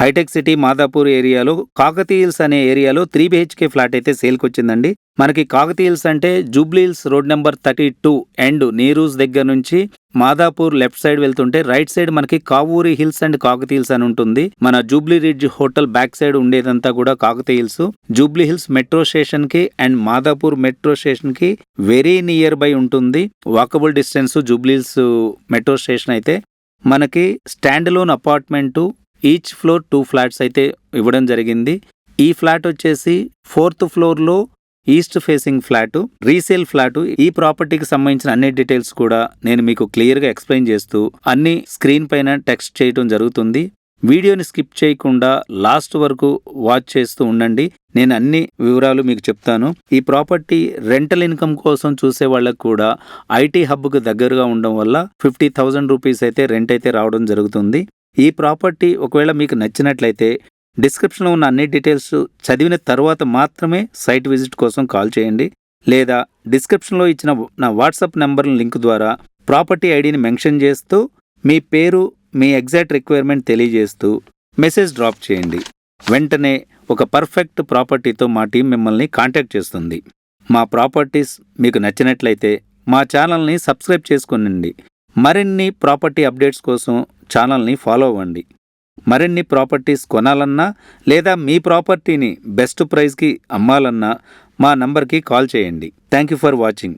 Hitech city Madhapur ఏరియాలో Kakatiya hills అనే ఏరియాలో 3 BHK ఫ్లాట్ అయితే సేల్కొచ్చిందండి. మనకి కాకతీయ హిల్స్ అంటే Jubilee hills road number 32 end Neeru's దగ్గర నుంచి మాదాపూర్ లెఫ్ట్ సైడ్ వెళ్తుంటే రైట్ సైడ్ మనకి Kavuri hills and Kakatiya hills అని ఉంటుంది. మన Jubilee ridge hotel back side ఉండేదంతా కూడా Kakatiya hills. Jubilee hills metro station కి అండ్ మాదాపూర్ మెట్రో స్టేషన్ కి వెరీ నియర్ బై ఉంటుంది. Walkable distance Jubilee hills metro station అయితే. మనకి standalone apartment each floor 2 flats అయితే ఇవ్వడం జరిగింది. ఈ ఫ్లాట్ వచ్చేసి 4th ఫ్లోర్లో east facing flat, resale flat. ఈ ప్రాపర్టీకి సంబంధించిన అన్ని డీటెయిల్స్ కూడా నేను మీకు క్లియర్గా ఎక్స్ప్లెయిన్ చేస్తూ అన్ని స్క్రీన్ పైన టెక్స్ట్ చేయడం జరుగుతుంది. వీడియోని స్కిప్ చేయకుండా లాస్ట్ వరకు వాచ్ చేస్తూ ఉండండి. నేను అన్ని వివరాలు మీకు చెప్తాను. ఈ ప్రాపర్టీ రెంటల్ ఇన్కమ్ కోసం చూసే వాళ్ళకు కూడా ఐటీ హబ్కు దగ్గరగా ఉండడం వల్ల 50,000 రూపీస్ అయితే రెంట్ అయితే రావడం జరుగుతుంది. ఈ ప్రాపర్టీ ఒకవేళ మీకు నచ్చినట్లయితే డిస్క్రిప్షన్లో ఉన్న అన్ని డీటెయిల్స్ చదివిన తర్వాత మాత్రమే సైట్ విజిట్ కోసం కాల్ చేయండి. లేదా డిస్క్రిప్షన్లో ఇచ్చిన నా వాట్సాప్ నెంబర్ లింక్ ద్వారా ప్రాపర్టీ ఐడిని మెన్షన్ చేస్తూ మీ పేరు, మీ ఎగ్జాక్ట్ రిక్వైర్మెంట్ తెలియజేస్తూ మెసేజ్ డ్రాప్ చేయండి. వెంటనే ఒక పర్ఫెక్ట్ ప్రాపర్టీతో మా టీం మిమ్మల్ని కాంటాక్ట్ చేస్తుంది. మా ప్రాపర్టీస్ మీకు నచ్చినట్లయితే మా ఛానల్ని సబ్స్క్రైబ్ చేసుకోనండి. మరిన్ని ప్రాపర్టీ అప్డేట్స్ కోసం ఛానల్ని ఫాలో అవ్వండి. మరిన్ని ప్రాపర్టీస్ కొనాలన్నా లేదా మీ ప్రాపర్టీని బెస్ట్ ప్రైస్కి అమ్మాలన్నా మా నంబర్కి కాల్ చేయండి. Thank you for watching.